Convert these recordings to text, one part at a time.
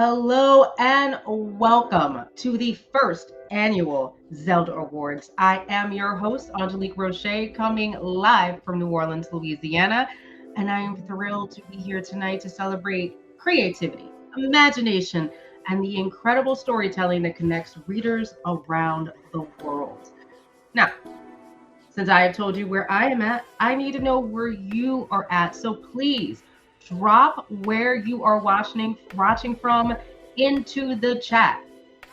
Hello and welcome to the first annual Zelda Awards. I am your host, Angelique Roche, coming live from New Orleans, Louisiana, and I am thrilled to be here tonight to celebrate creativity, imagination, and the incredible storytelling that connects readers around the world. Now, since I have told you where I am at, I need to know where you are at. So please drop where you are watching from into the chat.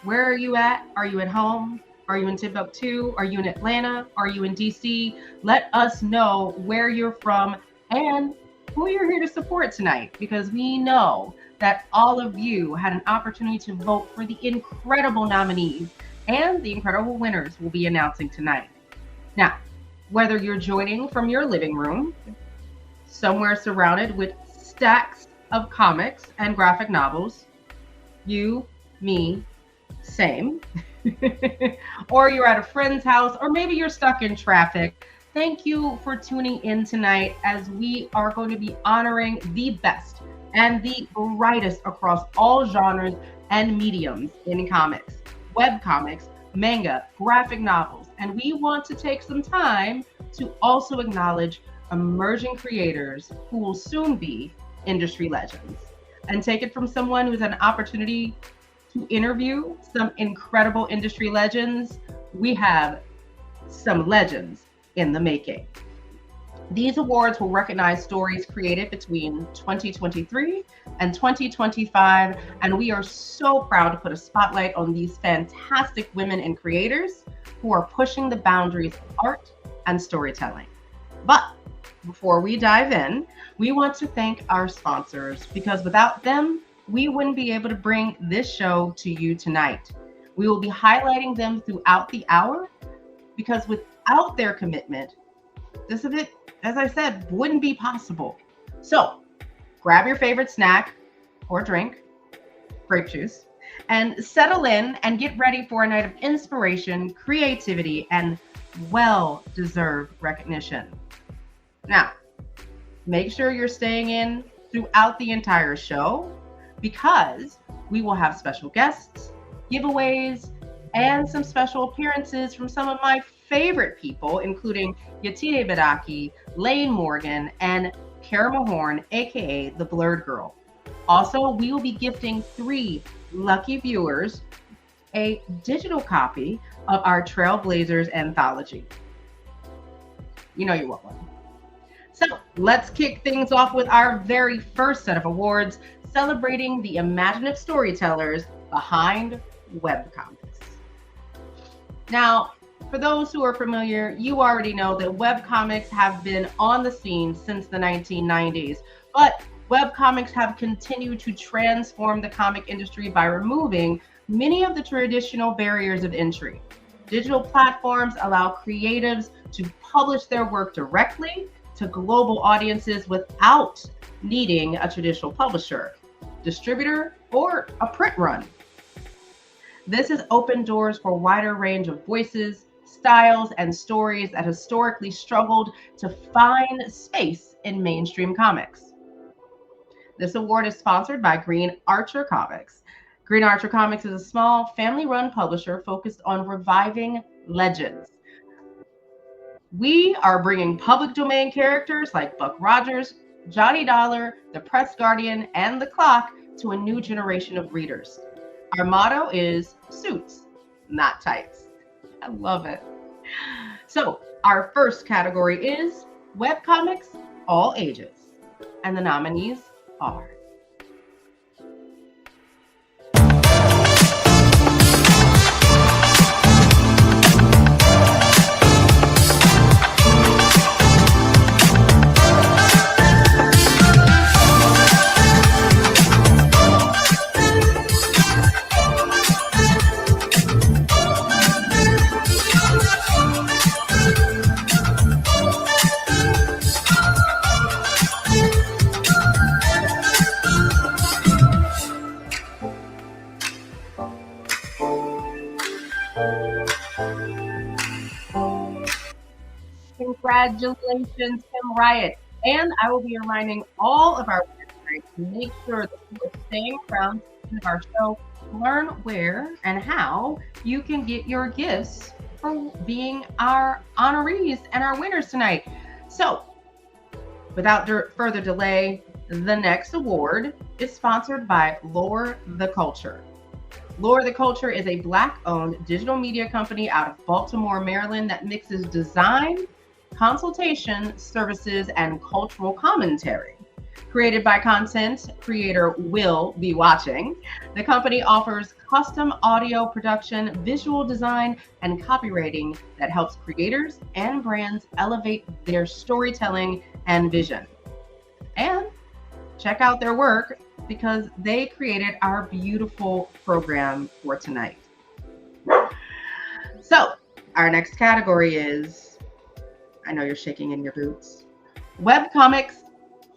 Where are you at? Are you at home? Are you in Timbuktu? Are you in Atlanta? Are you in DC? Let us know where you're from and who you're here to support tonight, because we know that all of you had an opportunity to vote for the incredible nominees, and the incredible winners will be announcing tonight. Now, whether you're joining from your living room, somewhere surrounded with stacks of comics and graphic novels, you, me, same, or you're at a friend's house, or maybe you're stuck in traffic, thank you for tuning in tonight as we are going to be honoring the best and the brightest across all genres and mediums in comics, web comics, manga, graphic novels, and we want to take some time to also acknowledge emerging creators who will soon be industry legends. And take it from someone who's had an opportunity to interview some incredible industry legends, we have some legends in the making. These awards will recognize stories created between 2023 and 2025, and we are so proud to put a spotlight on these fantastic women and creators who are pushing the boundaries of art and storytelling. But before we dive in, we want to thank our sponsors, because without them, we wouldn't be able to bring this show to you tonight. We will be highlighting them throughout the hour, because without their commitment, this event, as I said, wouldn't be possible. So grab your favorite snack or drink, grape juice, and settle in and get ready for a night of inspiration, creativity, and well-deserved recognition. Now, make sure you're staying in throughout the entire show, because we will have special guests, giveaways, and some special appearances from some of my favorite people, including Yatide Badaki, Lane Morgan, and Kara Mahorn, aka the Blurred Girl. Also, we will be gifting 3 lucky viewers a digital copy of our Trailblazers anthology. You know you want one. So let's kick things off with our very first set of awards, celebrating the imaginative storytellers behind webcomics. Now, for those who are familiar, you already know that webcomics have been on the scene since the 1990s, but webcomics have continued to transform the comic industry by removing many of the traditional barriers of entry. Digital platforms allow creatives to publish their work directly to global audiences without needing a traditional publisher, distributor, or a print run. This has opened doors for a wider range of voices, styles, and stories that historically struggled to find space in mainstream comics. This award is sponsored by Green Archer Comics. Green Archer Comics is a small, family-run publisher focused on reviving legends. We are bringing public domain characters like Buck Rogers, Johnny Dollar, the Press Guardian, and the Clock to a new generation of readers. Our motto is suits, not tights. I love it. So our first category is webcomics, all ages. And the nominees are congratulations, Tim Riot. And I will be reminding all of our winners to make sure that you are staying around of our show, learn where and how you can get your gifts for being our honorees and our winners tonight. So, without further delay, the next award is sponsored by Lore the Culture. Lore the Culture is a Black-owned digital media company out of Baltimore, Maryland that mixes design, consultation, services, and cultural commentary. Created by content creator Will Be Watching, the company offers custom audio production, visual design, and copywriting that helps creators and brands elevate their storytelling and vision. And check out their work because they created our beautiful program for tonight. So, our next category is, I know you're shaking in your boots, webcomics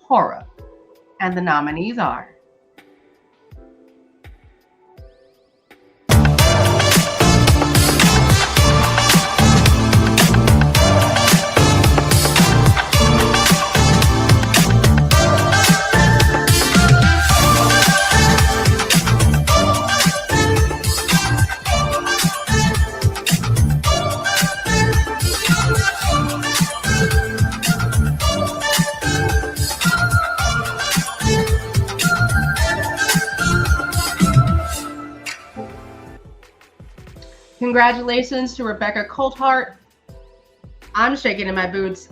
horror. And the nominees are congratulations to Rebecca Coulthart. I'm shaking in my boots.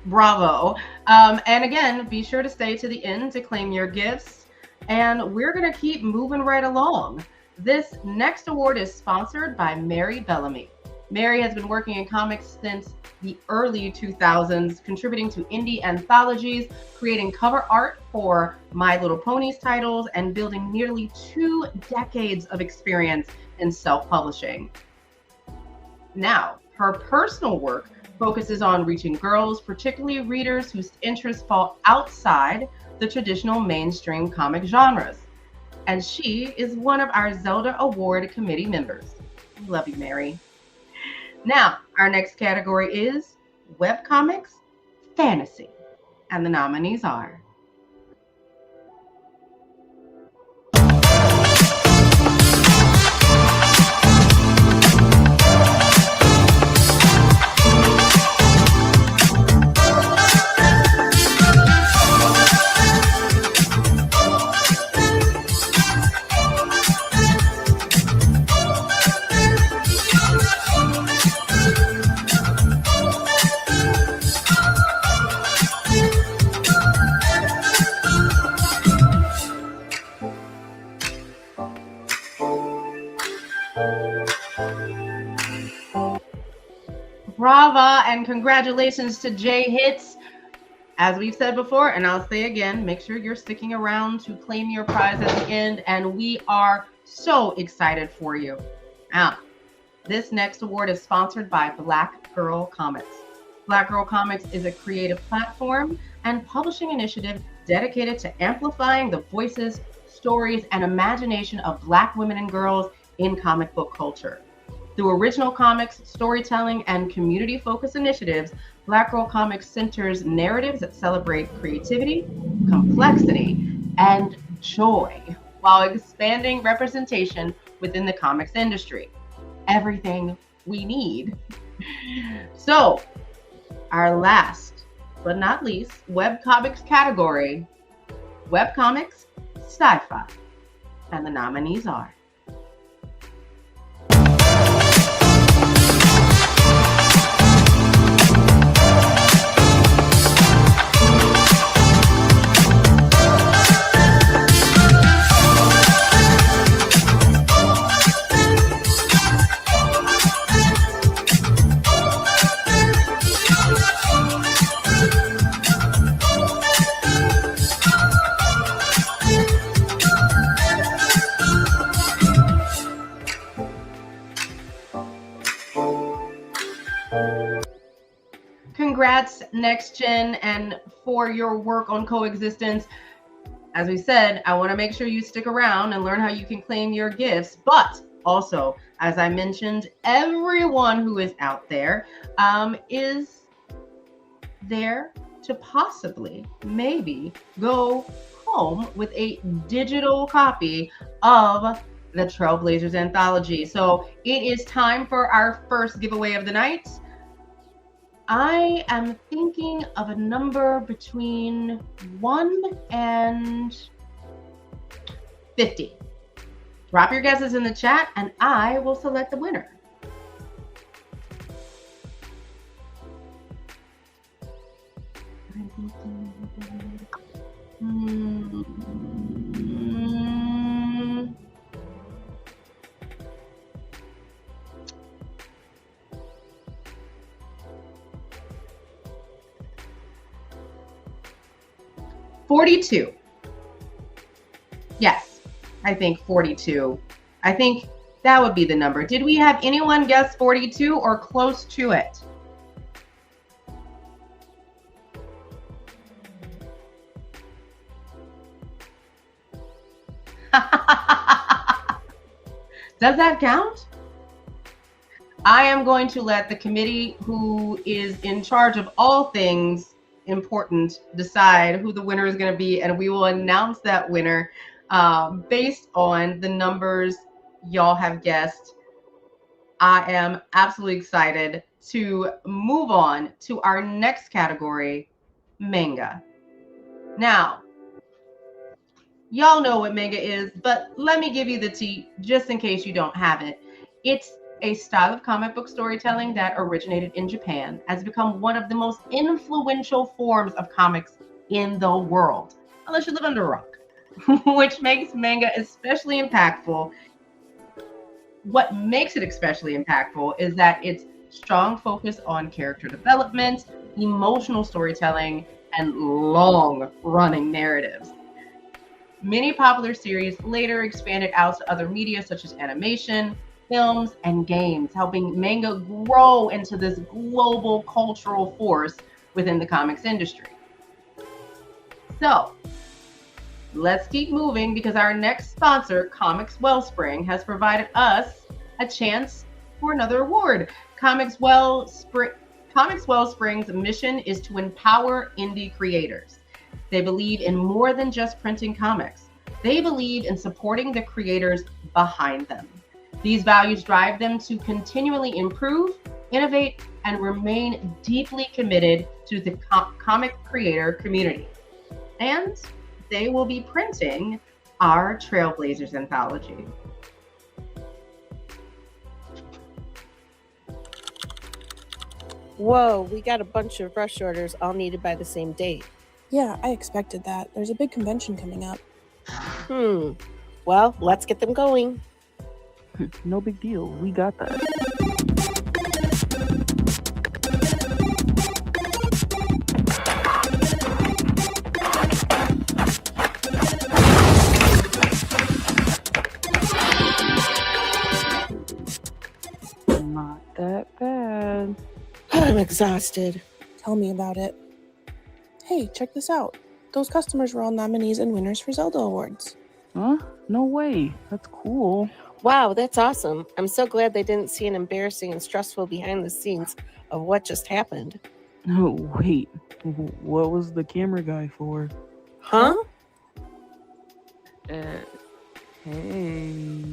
Bravo. And again, be sure to stay to the end to claim your gifts. And we're going to keep moving right along. This next award is sponsored by Mary Bellamy. Mary has been working in comics since the early 2000s, contributing to indie anthologies, creating cover art for My Little Ponies titles, and building nearly 2 decades of experience in self-publishing. Now, her personal work focuses on reaching girls, particularly readers whose interests fall outside the traditional mainstream comic genres. And she is one of our Zelda Award committee members. We love you, Mary. Now, our next category is webcomics fantasy. And the nominees are Brava, and congratulations to Jay Hits. As we've said before, and I'll say again, make sure you're sticking around to claim your prize at the end, and we are so excited for you. Now, this next award is sponsored by Black Girl Comics. Black Girl Comics is a creative platform and publishing initiative dedicated to amplifying the voices, stories, and imagination of Black women and girls in comic book culture. Through original comics, storytelling, and community-focused initiatives, Black Girl Comics centers narratives that celebrate creativity, complexity, and joy, while expanding representation within the comics industry. Everything we need. So, our last but not least webcomics category, webcomics sci-fi. And the nominees are Congrats, Next Gen, and for your work on Coexistence. As we said, I want to make sure you stick around and learn how you can claim your gifts. But also, as I mentioned, everyone who is out there is there to possibly, maybe, go home with a digital copy of the Trailblazers Anthology. So it is time for our first giveaway of the night. I am thinking of a number between 1 and 50. Drop your guesses in the chat and I will select the winner. $42. Yes, I think 42. I think that would be the number. Did we have anyone guess 42 or close to it? Does that count? I am going to let the committee who is in charge of all things important decide who the winner is going to be, and we will announce that winner based on the numbers y'all have guessed. I am absolutely excited to move on to our next category, manga. Now, y'all know what manga is, but let me give you the tea just in case you don't have it. It's a style of comic book storytelling that originated in Japan, has become one of the most influential forms of comics in the world, unless you live under a rock, which makes manga especially impactful. What makes it especially impactful is that its strong focus on character development, emotional storytelling, and long-running narratives. Many popular series later expanded out to other media such as animation, films, and games, helping manga grow into this global cultural force within the comics industry. So let's keep moving because our next sponsor, Comics Wellspring, has provided us a chance for another award. Comics Wellspring's mission is to empower indie creators. They believe in more than just printing comics. They believe in supporting the creators behind them. These values drive them to continually improve, innovate, and remain deeply committed to the comic creator community. And they will be printing our Trailblazers Anthology. Whoa, we got a bunch of rush orders all needed by the same date. Yeah, I expected that. There's a big convention coming up. Well, let's get them going. No big deal. We got that. Not that bad. I'm exhausted. Tell me about it. Hey, check this out. Those customers were all nominees and winners for Zelda Awards. Huh? No way. That's cool. Wow, that's awesome. I'm so glad they didn't see an embarrassing and stressful behind the scenes of what just happened. Oh, wait. What was the camera guy for? Huh? Hey.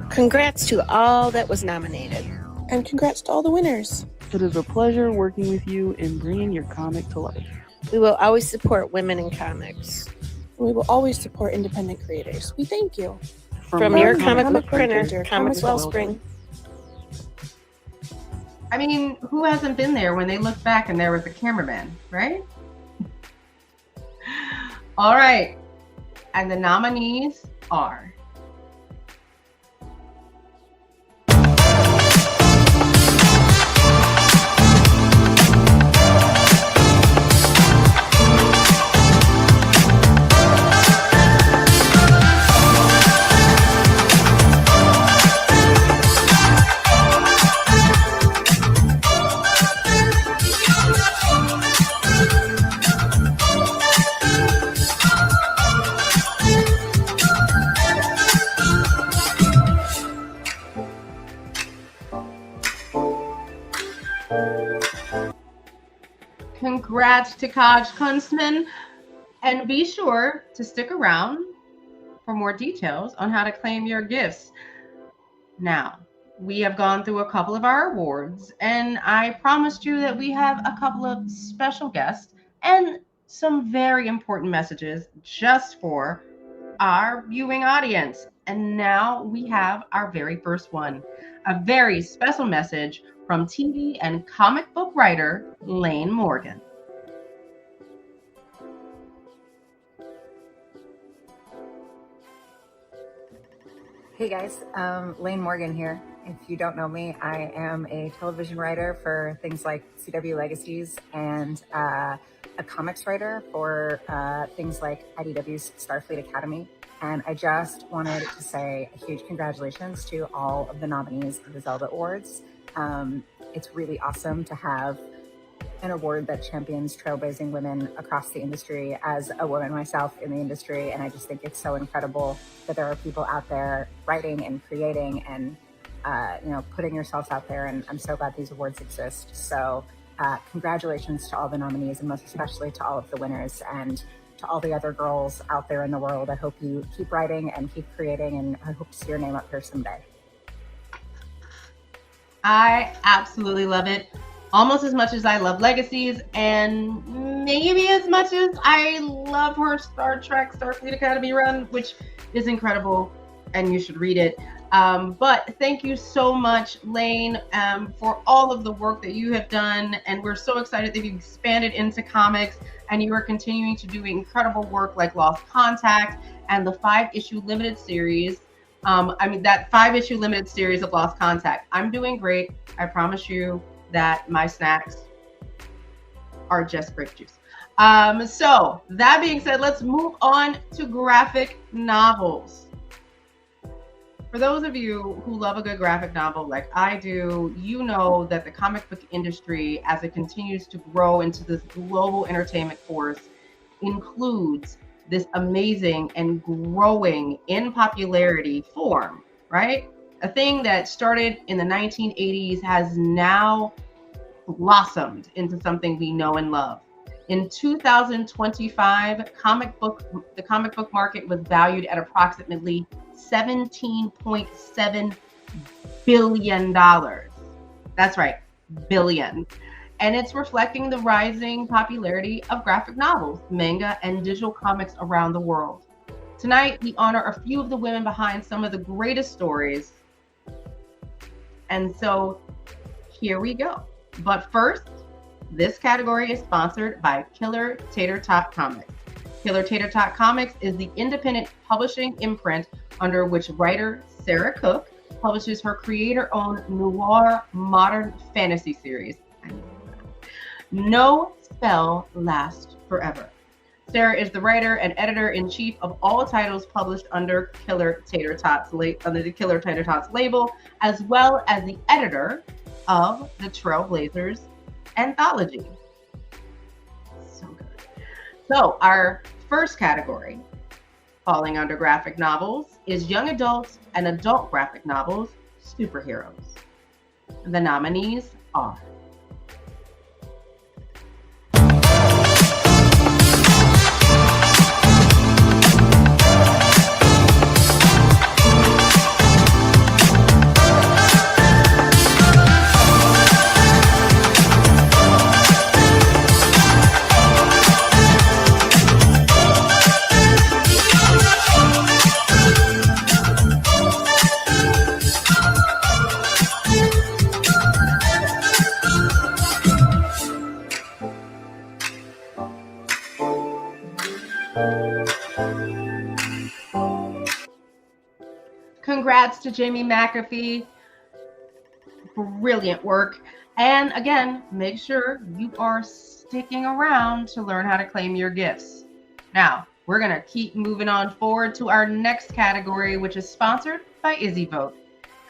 Congrats to all that was nominated. And congrats to all the winners. It is a pleasure working with you and bringing your comic to life. We will always support women in comics. We will always support independent creators. We thank you. From your comic book printer, Comics Wellspring. I mean, who hasn't been there when they look back and there was a cameraman, right? All right. And the nominees are congrats to Kaj Kunstman And be sure to stick around for more details on how to claim your gifts. Now, we have gone through a couple of our awards, and I promised you that we have a couple of special guests and some very important messages just for our viewing audience. And now we have our very first one, a very special message from TV and comic book writer Lane Morgan. Hey guys, Lane Morgan here. If you don't know me, I am a television writer for things like CW Legacies and a comics writer for things like IDW's Starfleet Academy. And I just wanted to say a huge congratulations to all of the nominees of the Zelda Awards. It's really awesome to have an award that champions trailblazing women across the industry as a woman myself in the industry. And I just think it's so incredible that there are people out there writing and creating and, putting yourselves out there. And I'm so glad these awards exist. So congratulations to all the nominees and most especially to all of the winners and to all the other girls out there in the world. I hope you keep writing and keep creating, and I hope to see your name up here someday. I absolutely love it. Almost as much as I love Legacies, and maybe as much as I love her Star Trek Starfleet Academy run, which is incredible, and you should read it. But thank you so much, Lane, for all of the work that you have done, and we're so excited that you've expanded into comics, and you are continuing to do incredible work like Lost Contact and the 5-issue limited series. That 5-issue limited series of Lost Contact. I'm doing great. I promise you that my snacks are just grape juice. So that being said, let's move on to graphic novels. For those of you who love a good graphic novel like I do, you know that the comic book industry, as it continues to grow into this global entertainment force, includes this amazing and growing in popularity form, right? A thing that started in the 1980s has now blossomed into something we know and love. In 2025, the comic book market was valued at approximately $17.7 billion. That's right, billion. And it's reflecting the rising popularity of graphic novels, manga, and digital comics around the world. Tonight, we honor a few of the women behind some of the greatest stories. And so here we go. But first, this category is sponsored by Killer Tater Tot Comics. Killer Tater Tot Comics is the independent publishing imprint under which writer Sarah Cook publishes her creator-owned noir modern fantasy series. No Spell Lasts Forever. Sarah is the writer and editor-in-chief of all titles published under the Killer Tater Tots label, as well as the editor of the Trailblazers anthology. So good. So our first category, falling under graphic novels, is young adults and adult graphic novels, superheroes. The nominees are Congrats to Jamie McAfee. Brilliant work. And again, make sure you are sticking around to learn how to claim your gifts. Now, we're going to keep moving on forward to our next category, which is sponsored by IzzyVote.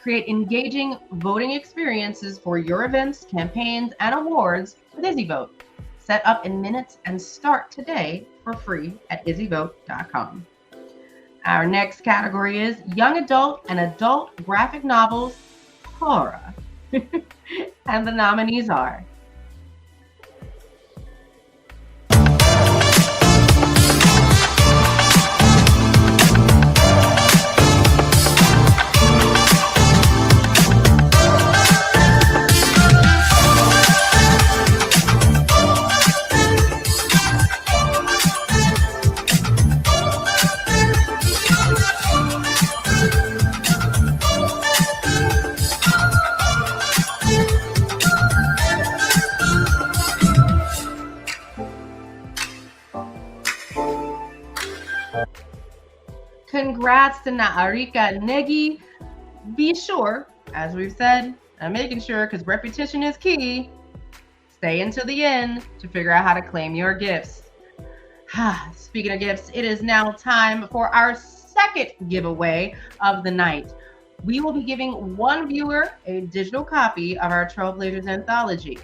Create engaging voting experiences for your events, campaigns, and awards with IzzyVote. Set up in minutes and start today for free at izzyvote.com. Our next category is young adult and adult graphic novels, horror. And the nominees are Congrats to Naarika Negi. Be sure, as we've said, I'm making sure because repetition is key. Stay until the end to figure out how to claim your gifts. Speaking of gifts, it is now time for our second giveaway of the night. We will be giving one viewer a digital copy of our Trailblazers anthology.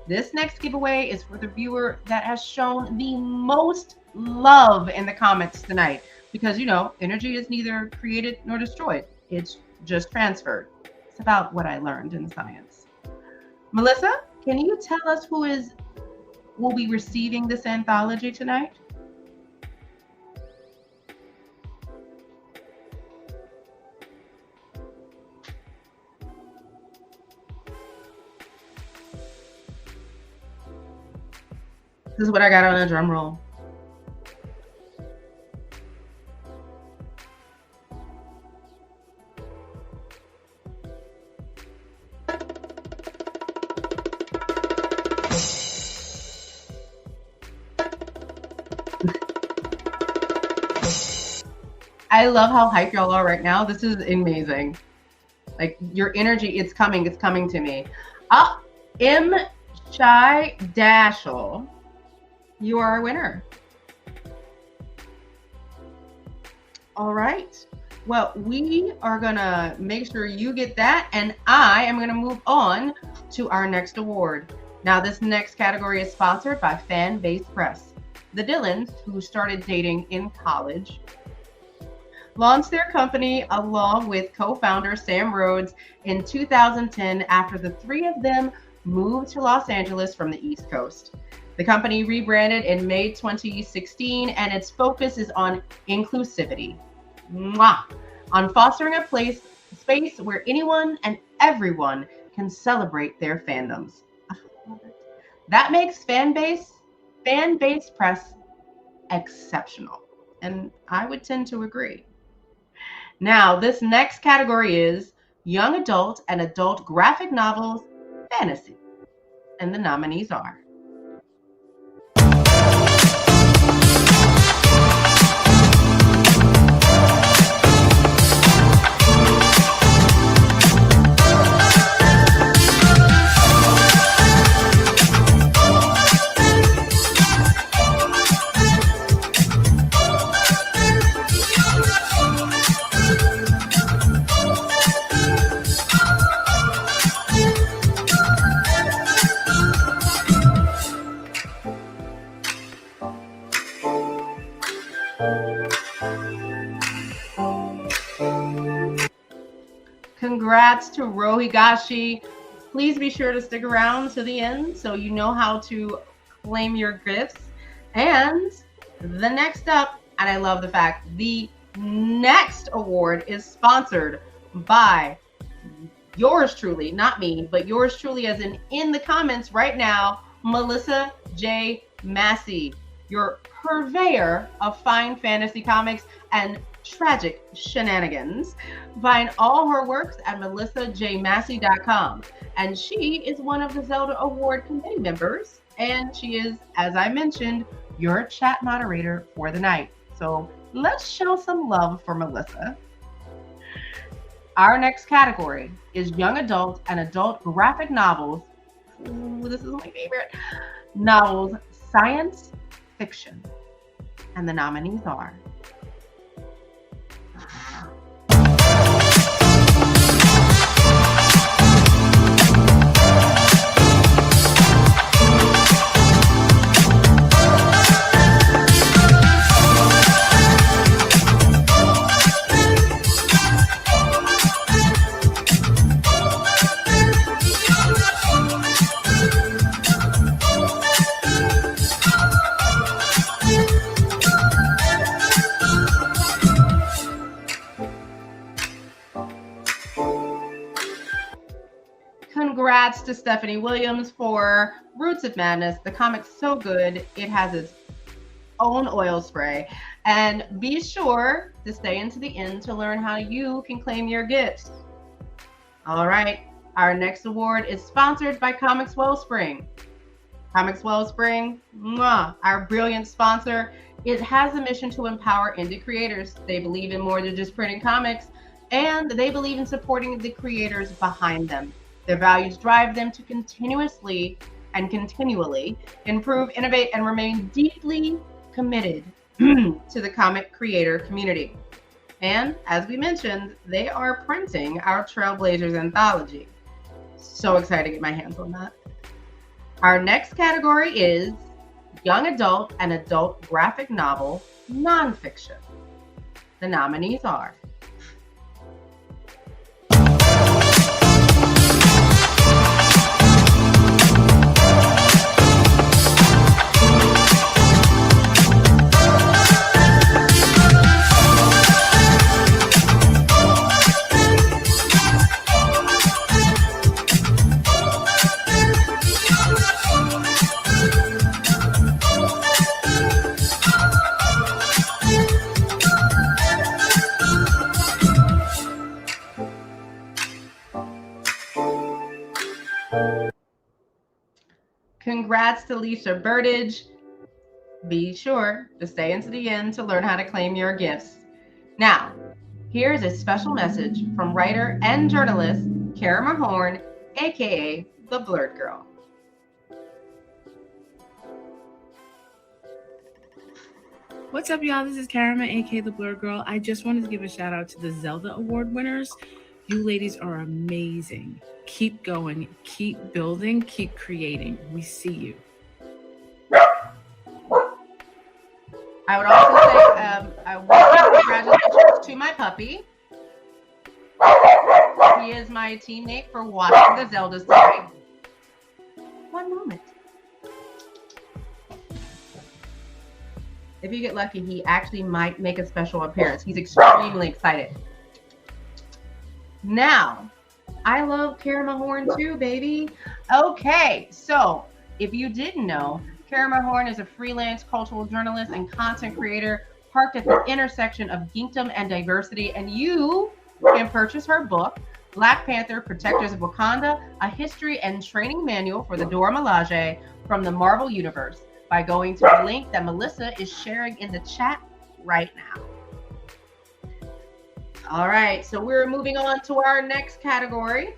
This next giveaway is for the viewer that has shown the most love in the comments tonight, because energy is neither created nor destroyed. It's just transferred. It's about what I learned in science. Melissa, can you tell us who will be receiving this anthology tonight? This is what I got on a drum roll. I love how hype y'all are right now. This is amazing. Like your energy, it's coming to me. M. Shy Dashel, you are our winner. All right. Well, we are gonna make sure you get that, and I am gonna move on to our next award. Now, this next category is sponsored by Fan Base Press. The Dylans, who started dating in college, launched their company along with co-founder Sam Rhodes in 2010 after the three of them moved to Los Angeles from the East Coast. The company rebranded in May 2016, and its focus is on inclusivity. On fostering a space where anyone and everyone can celebrate their fandoms. That makes Fan Base Press exceptional, and I would tend to agree. Now, this next category is young adult and adult graphic novels fantasy, and the nominees are Congrats to Rohigashi. Please be sure to stick around to the end so you know how to claim your gifts. And the next up, and I love the fact, the next award is sponsored by yours truly, not me, but yours truly, as in the comments right now, Melissa J. Massey, your purveyor of fine fantasy comics and tragic shenanigans. Find all her works at melissajmassey.com. And she is one of the Zelda Award committee members. And she is, as I mentioned, your chat moderator for the night. So let's show some love for Melissa. Our next category is young adult and adult graphic novels. Ooh, this is my favorite. Novels, science fiction. And the nominees are Congrats to Stephanie Williams for Roots of Madness. The comic's so good. It has its own oil spray. And be sure to stay into the end to learn how you can claim your gifts. All right. Our next award is sponsored by Comics Wellspring. Comics Wellspring, our brilliant sponsor. It has a mission to empower indie creators. They believe in more than just printing comics, and they believe in supporting the creators behind them. Their values drive them to continuously and continually improve, innovate, and remain deeply committed to the comic creator community. And as we mentioned, they are printing our Trailblazers anthology. So excited to get my hands on that. Our next category is young adult and adult graphic novel nonfiction. The nominees are congrats to Lisa Burdage. Be sure to stay into the end to learn how to claim your gifts. Now, here's a special message from writer and journalist Kara Mahorn, aka the Blurred Girl. What's up, y'all? This is Karama, aka the Blur Girl. I just wanted to give a shout out to the Zelda Award winners. You ladies are amazing. Keep going, keep building, keep creating. We see you. I would also say I want to give congratulations to my puppy. He is my teammate for watching the Zelda story. One moment. If you get lucky, he actually might make a special appearance. He's extremely excited. Now, I love Kara Mahorn too, baby. Okay, so if you didn't know, Kara Mahorn is a freelance cultural journalist and content creator parked at the intersection of geekdom and diversity, and you can purchase her book, Black Panther, Protectors of Wakanda, a history and training manual for the Dora Milaje from the Marvel Universe, by going to the link that Melissa is sharing in the chat right now. All right, so we're moving on to our next category,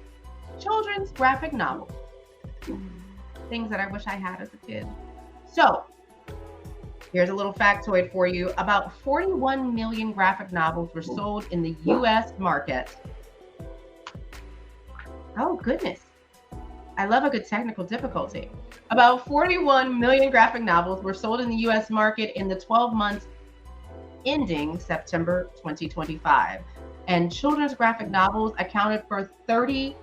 children's graphic novels. Things that I wish I had as a kid. So here's a little factoid for you. About 41 million graphic novels were sold in the US market. Oh, goodness. I love a good technical difficulty. About 41 million graphic novels were sold in the US market in the 12 months ending September 2025. And children's graphic novels accounted for 36%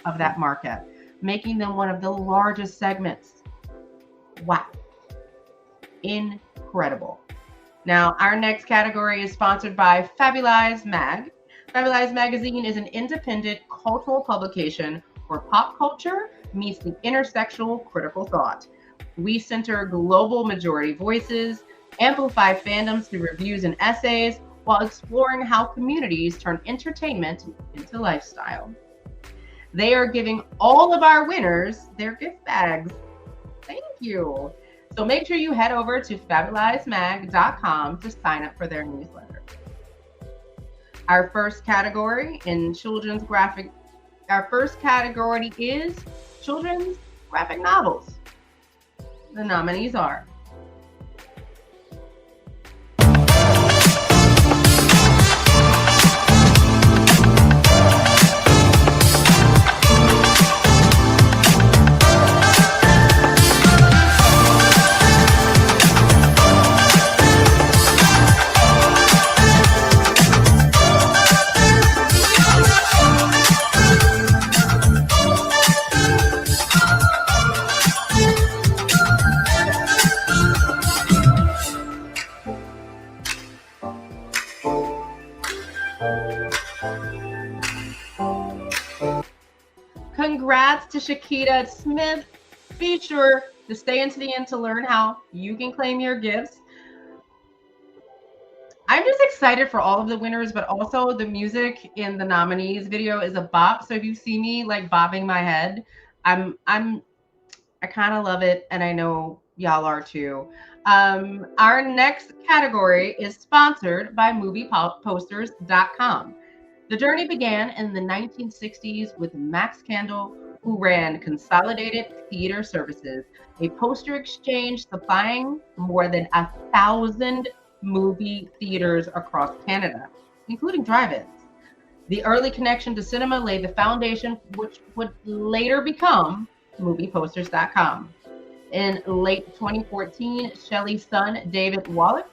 of that market, making them one of the largest segments. Wow. Incredible. Now, our next category is sponsored by Fabulize Mag. Fabulize Magazine is an independent cultural publication where pop culture meets the intersectional critical thought. We center global majority voices, amplify fandoms through reviews and essays, while exploring how communities turn entertainment into lifestyle. They are giving all of our winners their gift bags. Thank you. So make sure you head over to fabulizemag.com to sign up for their newsletter. Our first category in children's graphic, our first category is children's graphic novels. The nominees are congrats to Shakita Smith. Be sure to stay into the end to learn how you can claim your gifts. I'm just excited for all of the winners, but also the music in the nominees video is a bop. So if you see me like bobbing my head, I kind of love it, and I know y'all are too. Our next category is sponsored by MoviePosters.com. The journey began in the 1960s with Max Candle, who ran Consolidated Theater Services, a poster exchange supplying more than 1,000 movie theaters across Canada, including drive-ins. The early connection to cinema laid the foundation, which would later become MoviePosters.com. In late 2014, Shelley's son, David Wallach,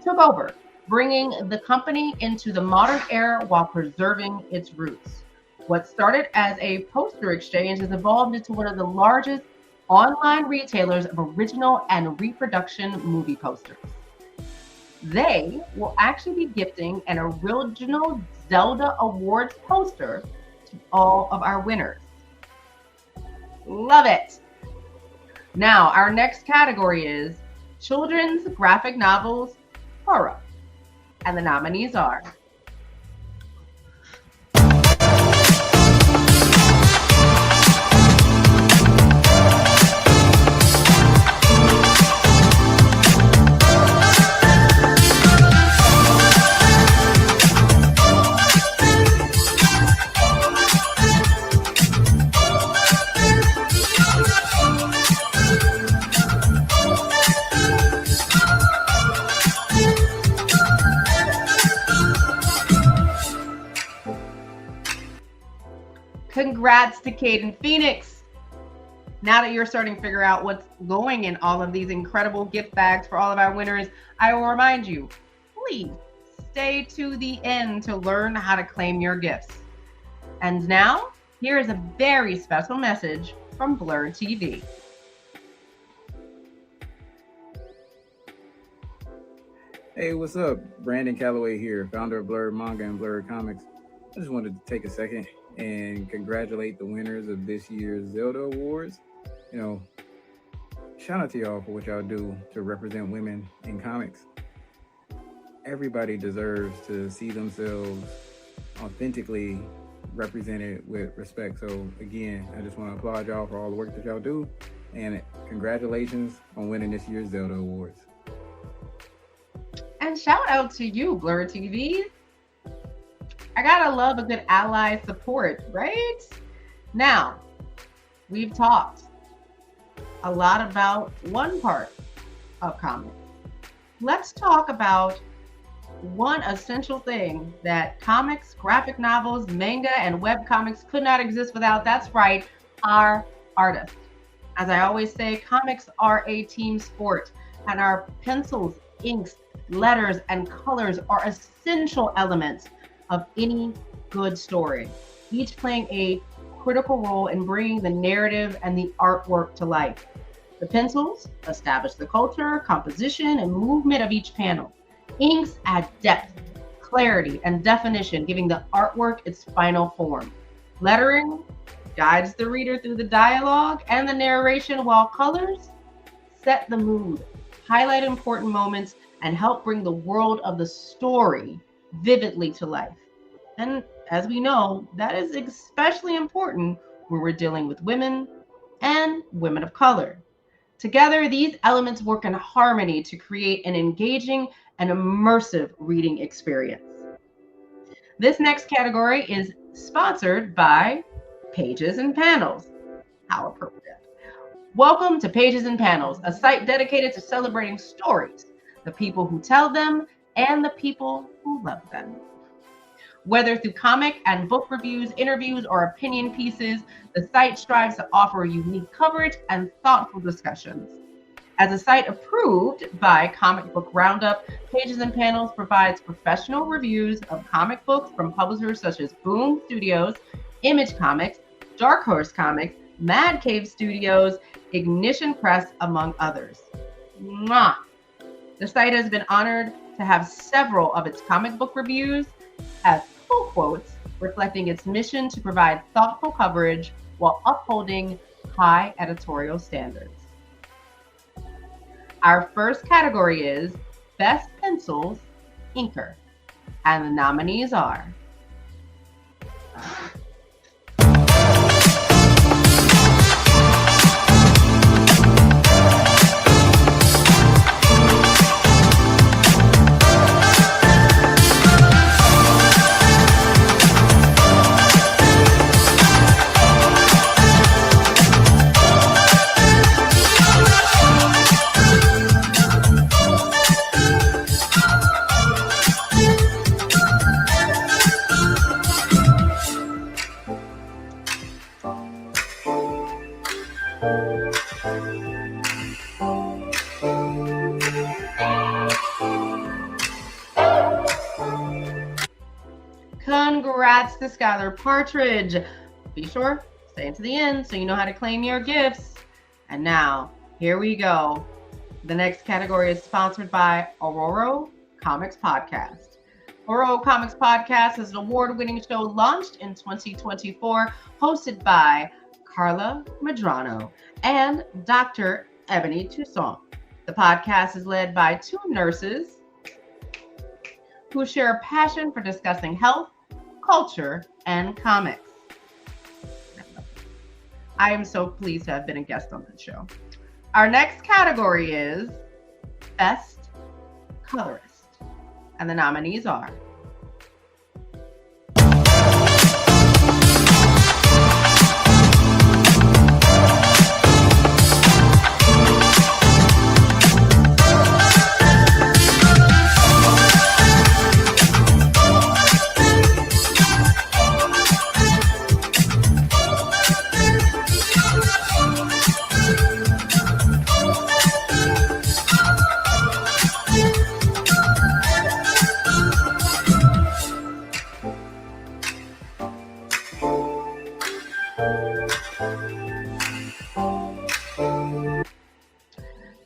took over, bringing the company into the modern era while preserving its roots. What started as a poster exchange has evolved into one of the largest online retailers of original and reproduction movie posters. They will actually be gifting an original Zelda Awards poster to all of our winners. Love it. Now, our next category is children's graphic novels horror. And the nominees are congrats to Caden Phoenix. Now that you're starting to figure out what's going in all of these incredible gift bags for all of our winners, I will remind you, please stay to the end to learn how to claim your gifts. And now, here is a very special message from Blur TV. Hey, what's up? Brandon Calloway here, founder of Blur Manga and Blur Comics. I just wanted to take a second and congratulate the winners of this year's Zelda Awards. Shout out to y'all for what y'all do to represent women in comics. Everybody deserves to see themselves authentically represented with respect. So again, I just want to applaud y'all for all the work that y'all do, and congratulations on winning this year's Zelda Awards. And shout out to you, Blur TV. I gotta love a good ally support, right? Now, we've talked a lot about one part of comics. Let's talk about one essential thing that comics, graphic novels, manga, and web comics could not exist without. That's right, our artists. As I always say, comics are a team sport, and our pencils, inks, letters, and colors are essential elements of any good story, each playing a critical role in bringing the narrative and the artwork to life. The pencils establish the culture, composition, and movement of each panel. Inks add depth, clarity, and definition, giving the artwork its final form. Lettering guides the reader through the dialogue and the narration, while colors set the mood, highlight important moments, and help bring the world of the story vividly to life. And as we know, that is especially important when we're dealing with women and women of color. Together, these elements work in harmony to create an engaging and immersive reading experience. This next category is sponsored by Pages and Panels. How appropriate. Welcome to Pages and Panels, a site dedicated to celebrating stories, the people who tell them, and the people who love them. Whether through comic and book reviews, interviews, or opinion pieces, the site strives to offer unique coverage and thoughtful discussions. As a site approved by Comic Book Roundup, Pages and Panels provides professional reviews of comic books from publishers such as Boom Studios, Image Comics, Dark Horse Comics, Mad Cave Studios, Ignition Press, among others. Mwah! The site has been honored to have several of its comic book reviews as full quotes, reflecting its mission to provide thoughtful coverage while upholding high editorial standards. Our first category is Best Pencils Inker, and the nominees are Congrats to Skylar Partridge. Be sure, stay into the end so you know how to claim your gifts. And now, here we go. The next category is sponsored by Aurora Comics Podcast. Aurora Comics Podcast is an award-winning show launched in 2024, hosted by Carla Medrano and Dr. Ebony Toussaint. The podcast is led by two nurses who share a passion for discussing health, culture, and comics. I am so pleased to have been a guest on this show. Our next category is Best Colorist, and the nominees are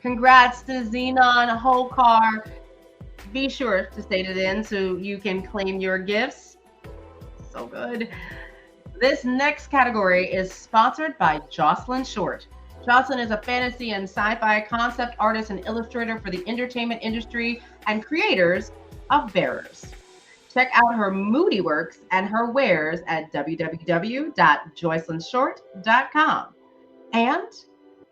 Congrats to Xenon Holcar. Be sure to stay to the end so you can claim your gifts. So good. This next category is sponsored by Jocelyn Short. Jocelyn is a fantasy and sci-fi concept artist and illustrator for the entertainment industry and creators of Bearers. Check out her moody works and her wares at www.jocelynshort.com. And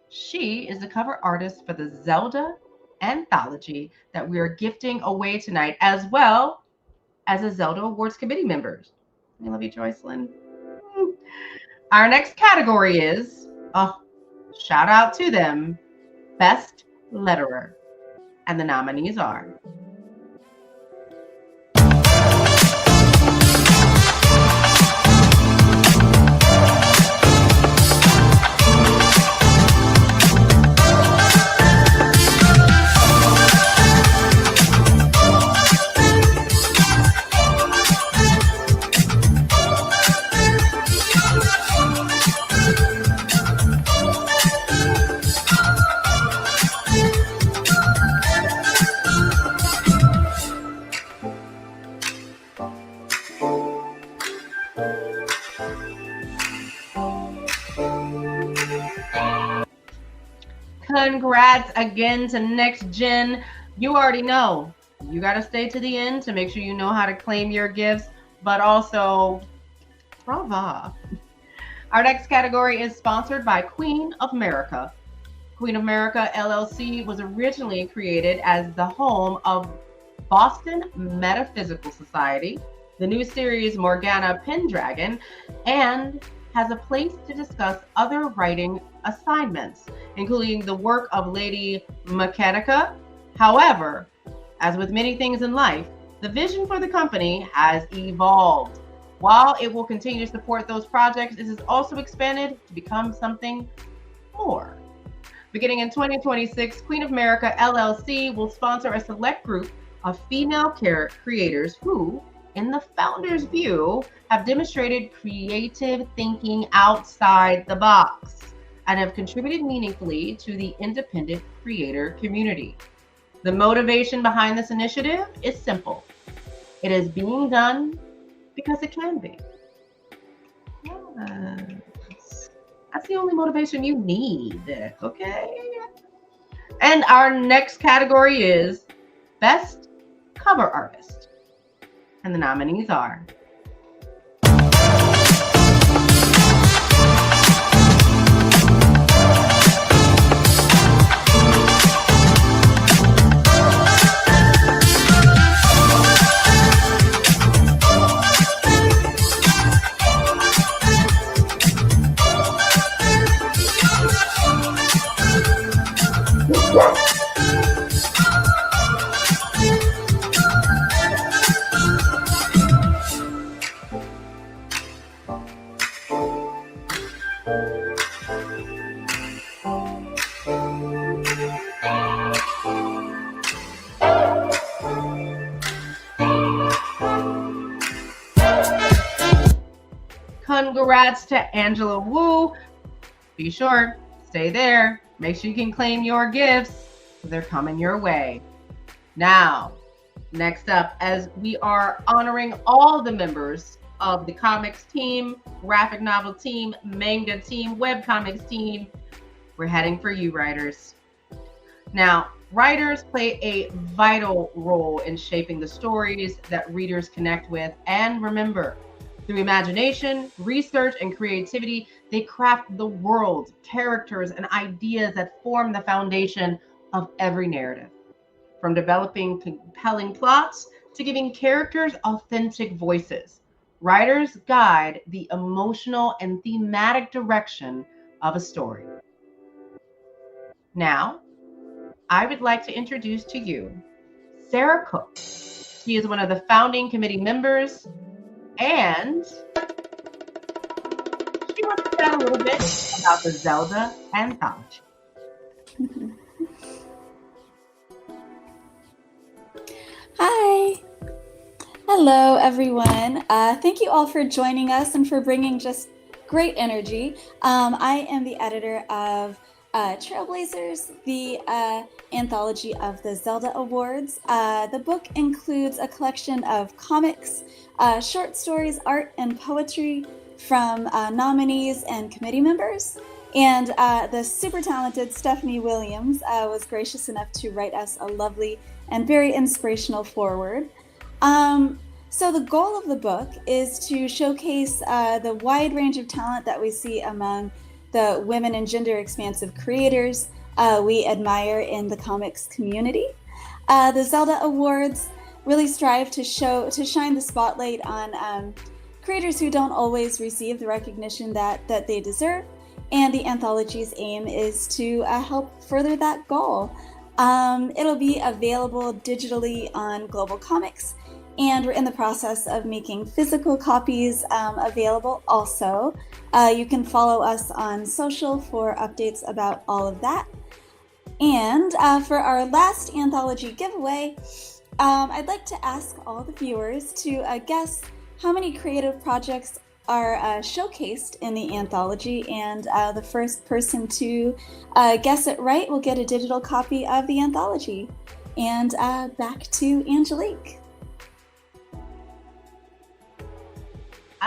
she is the cover artist for the Zelda anthology that we are gifting away tonight, as well as the Zelda Awards committee members. I love you, Jocelyn. Our next category is, shout out to them, Best Letterer. And the nominees are congrats again to Next Gen. You already know, you got to stay to the end to make sure you know how to claim your gifts, but also, brava. Our next category is sponsored by Queen of America. Queen of America LLC was originally created as the home of Boston Metaphysical Society, the new series Morgana Pendragon, and has a place to discuss other writing assignments, including the work of Lady Mechanica. However, as with many things in life, the vision for the company has evolved. While it will continue to support those projects, it has also expanded to become something more. Beginning in 2026, Queen of America LLC will sponsor a select group of female creators who, in the founder's view, have demonstrated creative thinking outside the box and have contributed meaningfully to the independent creator community. The motivation behind this initiative is simple. It is being done because it can be. Yes. That's the only motivation you need, okay? And our next category is Best Cover Artist. And the nominees are congrats to Angela Wu. Be sure, stay there. Make sure you can claim your gifts. They're coming your way. Now, next up, as we are honoring all the members of the comics team, graphic novel team, manga team, webcomics team, we're heading for you, writers. Now, writers play a vital role in shaping the stories that readers connect with. And remember, through imagination, research, and creativity, they craft the world, characters, and ideas that form the foundation of every narrative. From developing compelling plots to giving characters authentic voices, writers guide the emotional and thematic direction of a story. Now, I would like to introduce to you Sarah Cook. She is one of the founding committee members, and she wants to chat a little bit about the Zelda anthology. Hi. Hello, everyone. Thank you all for joining us and for bringing just great energy. I am the editor of Trailblazers, the anthology of the Zelda Awards. The book includes a collection of comics, short stories, art, and poetry from nominees and committee members. And the super talented Stephanie Williams was gracious enough to write us a lovely and very inspirational foreword. So the goal of the book is to showcase the wide range of talent that we see among the women and gender expansive creators we admire in the comics community. The Zelda Awards really strive to shine the spotlight on creators who don't always receive the recognition that they deserve, and the anthology's aim is to help further that goal. It'll be available digitally on Global Comics, and we're in the process of making physical copies available also. You can follow us on social for updates about all of that. And for our last anthology giveaway, I'd like to ask all the viewers to guess how many creative projects are showcased in the anthology, and the first person to guess it right will get a digital copy of the anthology. And back to Angelique.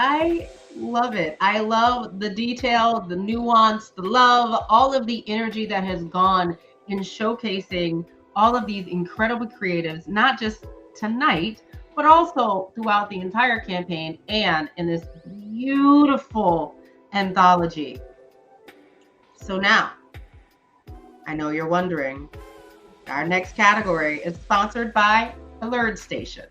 I love it. I love the detail, the nuance, the love, all of the energy that has gone in showcasing all of these incredible creatives, not just tonight, but also throughout the entire campaign and in this beautiful anthology. So now, I know you're wondering, our next category is sponsored by Blurred Station.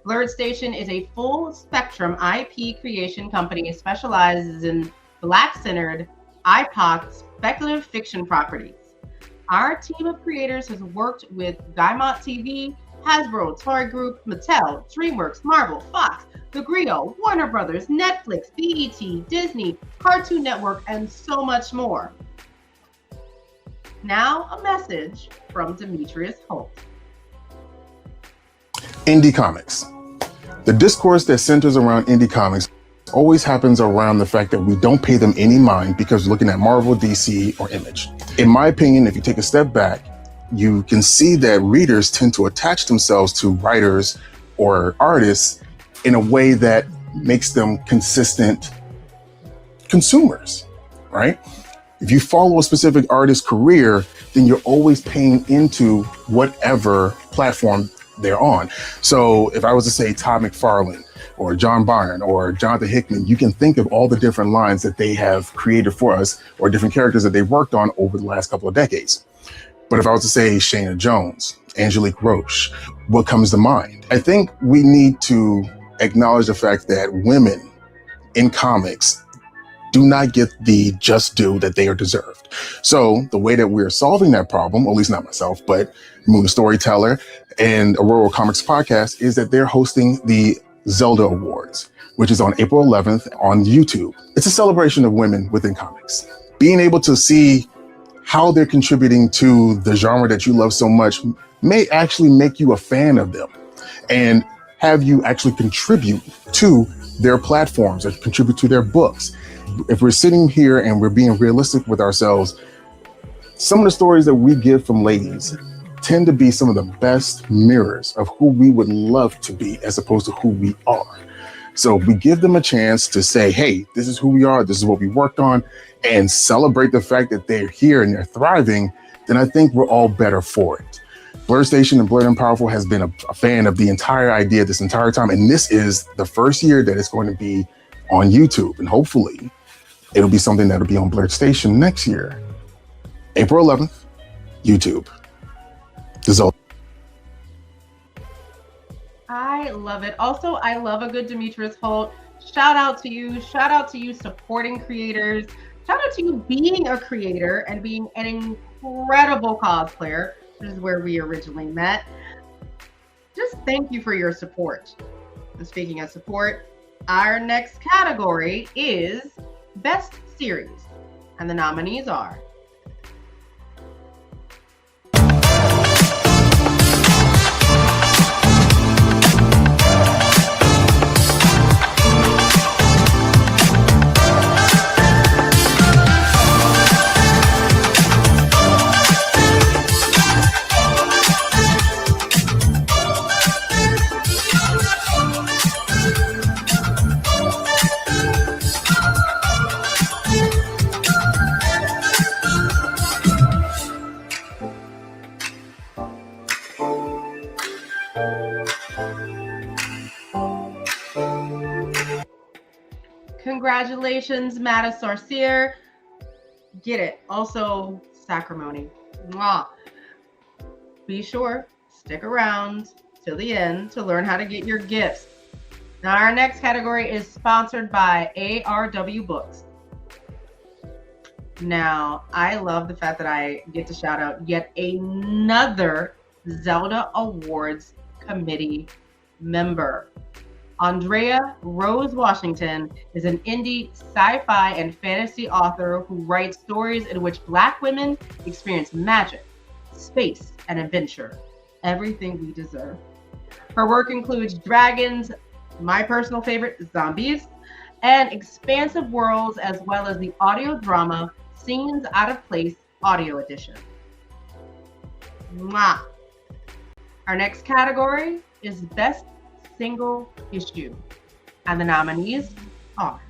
Blurred Station is a full spectrum IP creation company specializes in Black-centered, IPOC speculative fiction properties. Our team of creators has worked with Gaimont TV, Hasbro, Toy Group, Mattel, DreamWorks, Marvel, Fox, The Griot, Warner Brothers, Netflix, BET, Disney, Cartoon Network, and so much more. Now a message from Demetrius Holt. Indie comics. The discourse that centers around indie comics always happens around the fact that we don't pay them any mind because we're looking at Marvel, DC, or Image. In my opinion, if you take a step back, you can see that readers tend to attach themselves to writers or artists in a way that makes them consistent consumers, right? If you follow a specific artist's career, then you're always paying into whatever platform they're on. So if I was to say Todd McFarlane or John Byrne or Jonathan Hickman, you can think of all the different lines that they have created for us or different characters that they've worked on over the last couple of decades. But if I was to say Shayna Jones, Angelique Roche, what comes to mind? I think we need to acknowledge the fact that women in comics do not get the just due that they are deserved. So the way that we're solving that problem, or at least not myself, but Moon the Storyteller and Aurora Comics Podcast, is that they're hosting the Zelda Awards, which is on April 11th on YouTube. It's a celebration of women within comics. Being able to see how they're contributing to the genre that you love so much may actually make you a fan of them and have you actually contribute to their platforms or contribute to their books. If we're sitting here and we're being realistic with ourselves, some of the stories that we get from ladies tend to be some of the best mirrors of who we would love to be as opposed to who we are. So we give them a chance to say, hey, this is who we are, this is what we worked on, and celebrate the fact that they're here and they're thriving, then I think we're all better for it. Blurred Station and Blurred and Powerful has been a fan of the entire idea this entire time, and this is the first year that it's going to be on YouTube, and hopefully it'll be something that'll be on Blurred Station next year. April 11th, YouTube. The Zelda. I love it. Also, I love a good Demetrius Holt. Shout out to you. Shout out to you supporting creators. Shout out to you being a creator and being an incredible cosplayer, which is where we originally met. Just thank you for your support. And speaking of support, our next category is Best Series. And the nominees are Congratulations, Mata Sarcier. Get it. Also, Sacrimony. Mwah. Be sure, stick around till the end to learn how to get your gifts. Now, our next category is sponsored by ARW Books. Now, I love the fact that I get to shout out yet another Zelda Awards committee member. Andrea Rose Washington is an indie sci-fi and fantasy author who writes stories in which Black women experience magic, space, and adventure. Everything we deserve. Her work includes dragons, my personal favorite, zombies, and expansive worlds, as well as the audio drama Scenes Out of Place audio edition. Mwah. Our next category is Best Single Issue, and the nominees are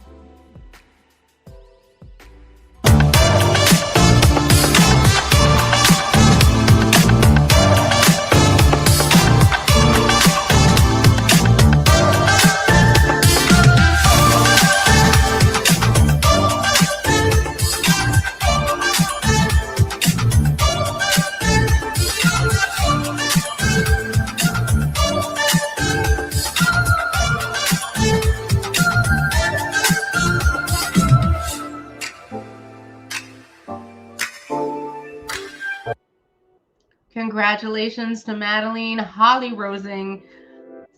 Congratulations to Madeline Holly Rosing.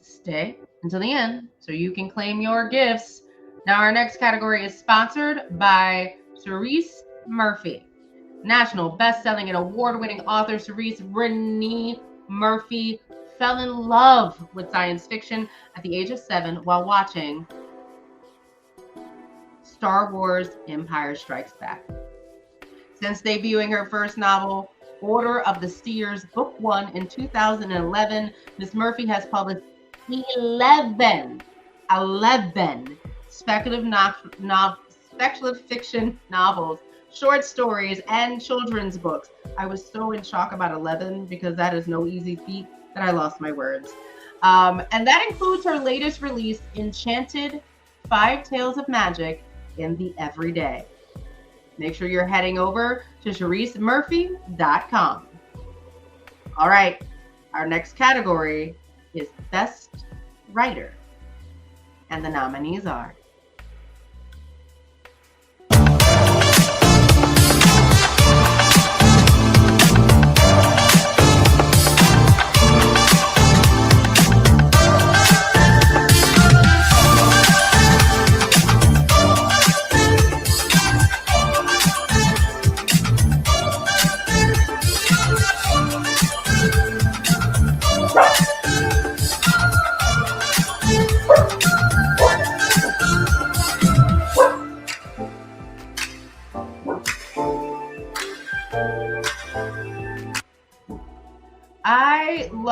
Stay until the end so you can claim your gifts. Now, our next category is sponsored by Cerise Murphy. National best-selling and award-winning author Cerise Renee Murphy fell in love with science fiction at the age of 7 while watching Star Wars Empire Strikes Back. Since debuting her first novel, Order of the Seers, Book 1 in 2011, Ms. Murphy has published 11 speculative fiction novels, short stories, and children's books. I was so in shock about 11 because that is no easy feat that I lost my words. And that includes her latest release, Enchanted 5 Tales of Magic in the Everyday. Make sure you're heading over to CheriseMurphy.com. All right, our next category is Best Writer. And the nominees are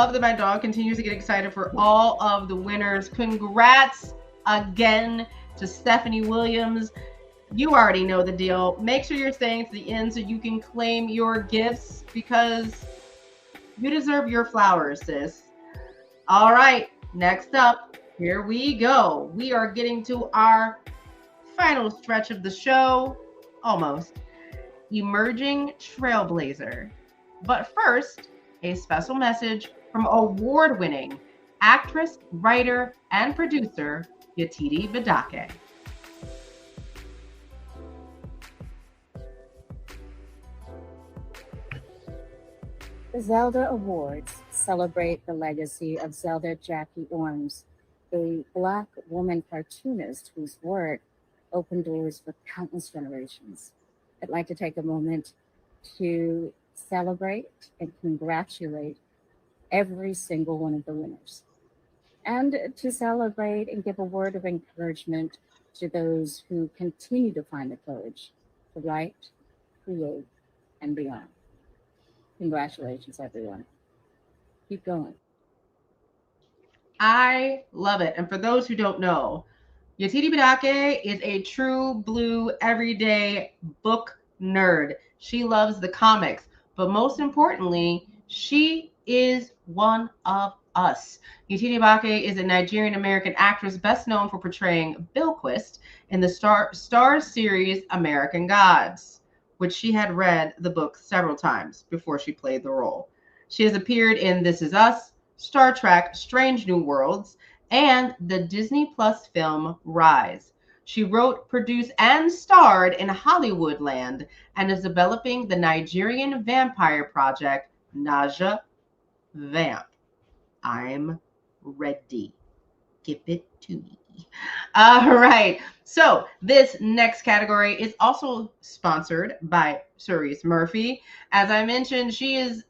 love that my dog continues to get excited for all of the winners. Congrats again to Stephanie Williams. You already know the deal. Make sure you're staying to the end so you can claim your gifts because you deserve your flowers, sis. All right, next up, here we go. We are getting to our final stretch of the show, almost. Emerging Trailblazer. But first, a special message from award-winning actress, writer, and producer Yetide Badake. The Zelda Awards celebrate the legacy of Zelda Jackie Orms, a Black woman cartoonist whose work opened doors for countless generations. I'd like to take a moment to celebrate and congratulate every single one of the winners, and to celebrate and give a word of encouragement to those who continue to find the courage to write, create, and beyond. Congratulations, everyone. Keep going. I love it. And for those who don't know, Yetide Badake is a true blue, everyday book nerd. She loves the comics, but most importantly, she is one of us. Yetide Badake is a Nigerian-American actress best known for portraying Bilquist in the Star series American Gods, which she had read the book several times before she played the role. She has appeared in This Is Us, Star Trek, Strange New Worlds, and the Disney Plus film Rise. She wrote, produced, and starred in Hollywoodland and is developing the Nigerian vampire project, Naja Vamp. I'm ready. Give it to me. All right. So this next category is also sponsored by Cerise Murphy. As I mentioned, she is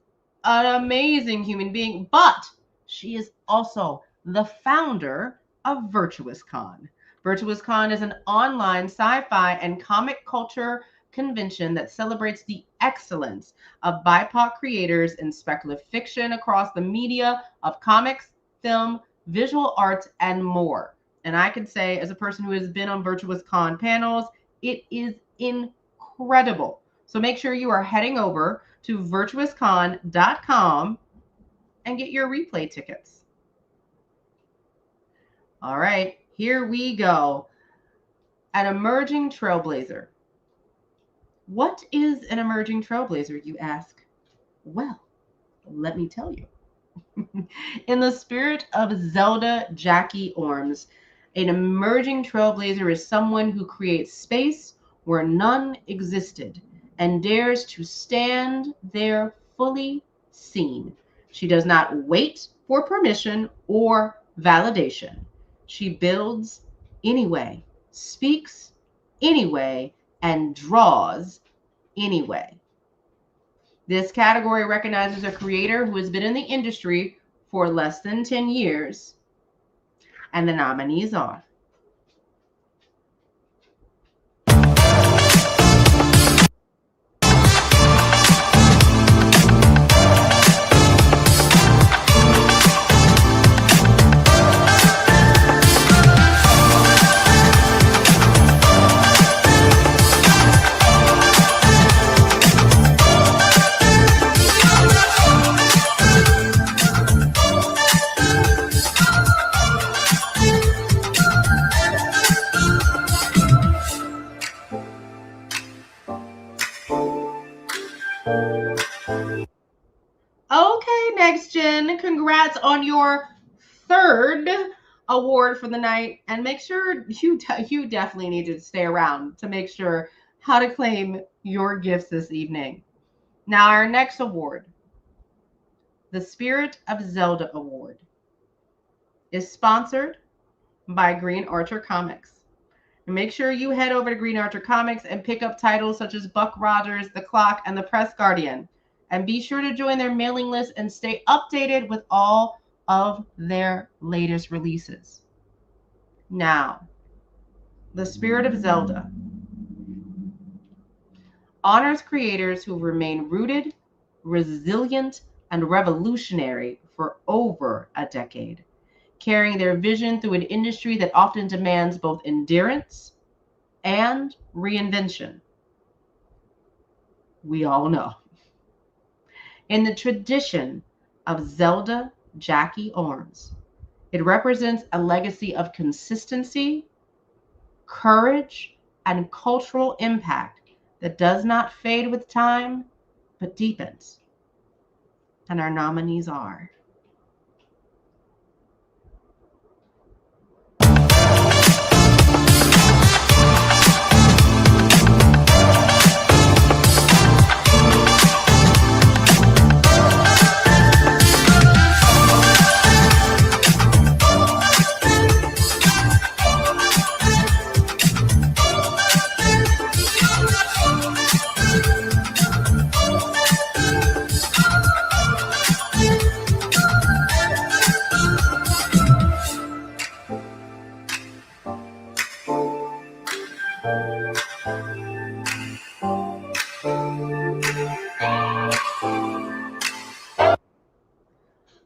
an amazing human being, but she is also the founder of Virtuous Con. Virtuous Con is an online sci-fi and comic culture convention that celebrates the excellence of BIPOC creators in speculative fiction across the media of comics, film, visual arts, and more. And I can say, as a person who has been on Virtuous Con panels, it is incredible. So make sure you are heading over to virtuouscon.com and get your replay tickets. All right, here we go. An emerging trailblazer. What is an emerging trailblazer, you ask? Well, let me tell you. In the spirit of Zelda Jackie Orms, an emerging trailblazer is someone who creates space where none existed and dares to stand there fully seen. She does not wait for permission or validation. She builds anyway, speaks anyway, and draws anyway. This category recognizes a creator who has been in the industry for less than 10 years. And the nominees are Okay, Next Gen, congrats on your third award for the night. And make sure you definitely need to stay around to make sure how to claim your gifts this evening. Now, our next award, the Spirit of Zelda Award, is sponsored by Green Archer Comics. And make sure you head over to Green Archer Comics and pick up titles such as Buck Rogers, The Clock, and The Press Guardian. And be sure to join their mailing list and stay updated with all of their latest releases. Now, the Spirit of Zelda honors creators who remain rooted, resilient, and revolutionary for over a decade, carrying their vision through an industry that often demands both endurance and reinvention. We all know. In the tradition of Zelda Jackie Orms, it represents a legacy of consistency, courage, and cultural impact that does not fade with time, but deepens. And our nominees are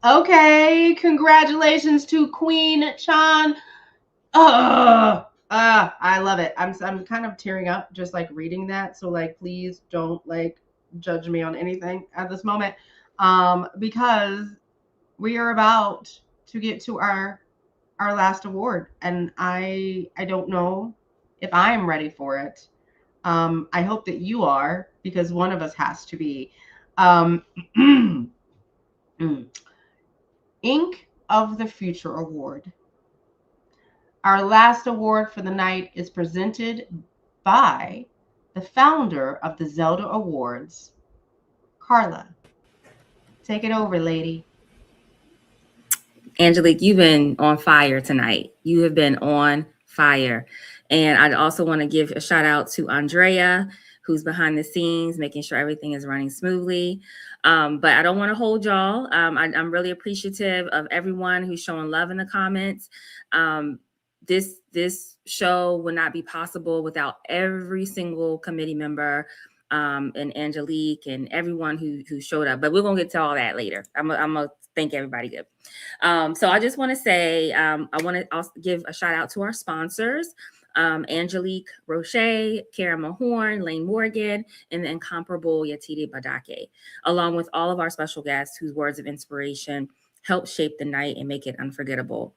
okay. Congratulations to Queen Chan. I love it. I'm kind of tearing up just like reading that. So like, please don't like judge me on anything at this moment, because we are about to get to our last award, and I don't know if I am ready for it. I hope that you are, because one of us has to be. Ink of the Future Award. Our last award for the night is presented by the founder of the Zelda Awards, Carla. Take it over, lady. Angelique, you've been on fire tonight. You have been on fire. And I also want to give a shout out to Andrea, who's behind the scenes, making sure everything is running smoothly. But I don't want to hold y'all. I'm really appreciative of everyone who's showing love in the comments. This show would not be possible without every single committee member, and Angelique and everyone who showed up. But we're going to get to all that later. I'm going to thank everybody good. So I just want to say, I want to also give a shout out to our sponsors, Angelique Roche, Kara Mahorn, Lane Morgan, and the incomparable Yatide Badake, along with all of our special guests whose words of inspiration help shape the night and make it unforgettable.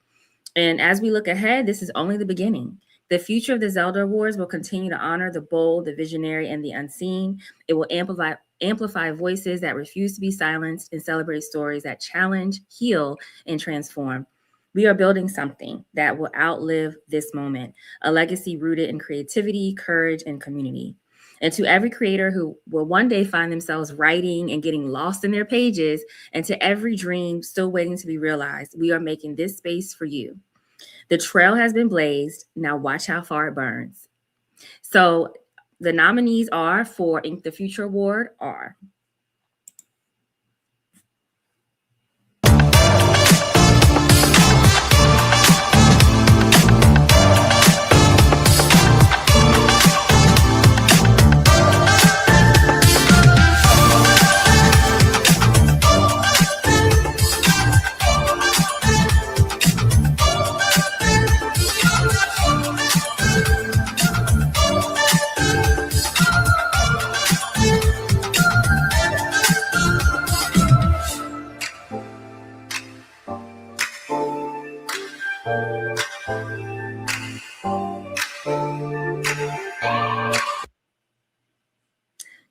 And as we look ahead, this is only the beginning. The future of the Zelda Awards will continue to honor the bold, the visionary, and the unseen. It will amplify voices that refuse to be silenced and celebrate stories that challenge, heal, and transform. We are building something that will outlive this moment, a legacy rooted in creativity, courage, and community. And to every creator who will one day find themselves writing and getting lost in their pages, and to every dream still waiting to be realized, we are making this space for you. The trail has been blazed. Now watch how far it burns. So the nominees are for Ink the Future Award are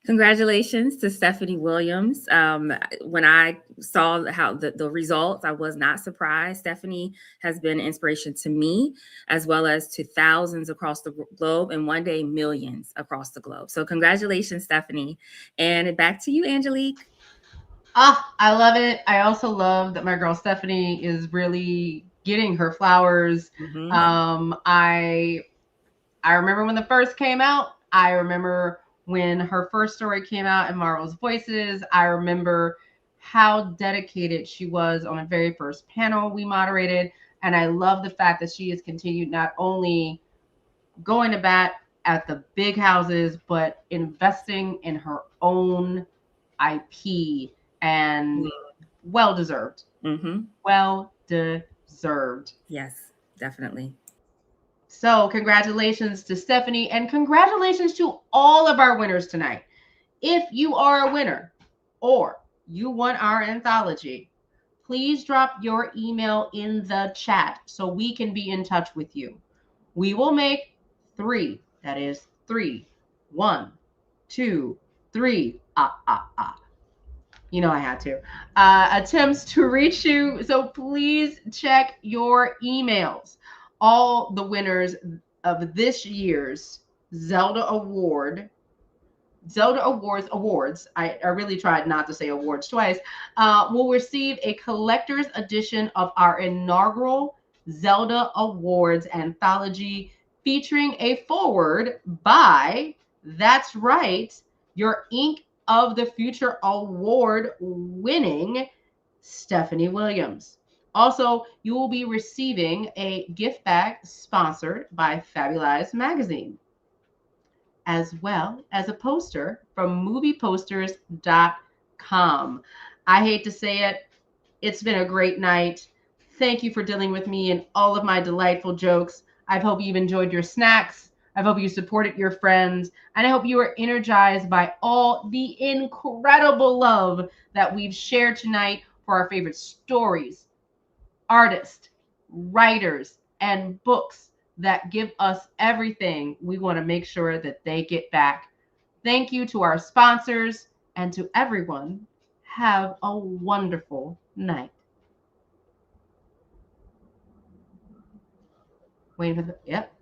Congratulations to Stephanie Williams. When I saw how the results, I was not surprised. Stephanie has been an inspiration to me, as well as to thousands across the globe, and one day millions across the globe. So congratulations, Stephanie. And back to you, Angelique. I love it. I also love that my girl Stephanie is really getting her flowers. Mm-hmm. I remember when the first came out. I remember when her first story came out in Marvel's Voices. I remember how dedicated she was on the very first panel we moderated. And I love the fact that she has continued not only going to bat at the big houses, but investing in her own IP, and well deserved. Well deserved. Yes, definitely. So congratulations to Stephanie, and congratulations to all of our winners tonight. If you are a winner or you won our anthology, please drop your email in the chat so we can be in touch with you. We will make 3, that is 3, 1, 2, 3, you know I had to, attempts to reach you. So please check your emails. All the winners of this year's Zelda Awards, I really tried not to say awards twice, will receive a collector's edition of our inaugural Zelda Awards anthology featuring a foreword by, that's right, your Ink of the Future Award winning Stephanie Williams. Also, you will be receiving a gift bag sponsored by Fabulize Magazine, as well as a poster from movieposters.com. I hate to say it, it's been a great night. Thank you for dealing with me and all of my delightful jokes. I hope you've enjoyed your snacks. I hope you supported your friends. And I hope you are energized by all the incredible love that we've shared tonight for our favorite stories, artists, writers, and books that give us everything we want to make sure that they get back. Thank you to our sponsors and to everyone. Have a wonderful night. Waiting for the, yep.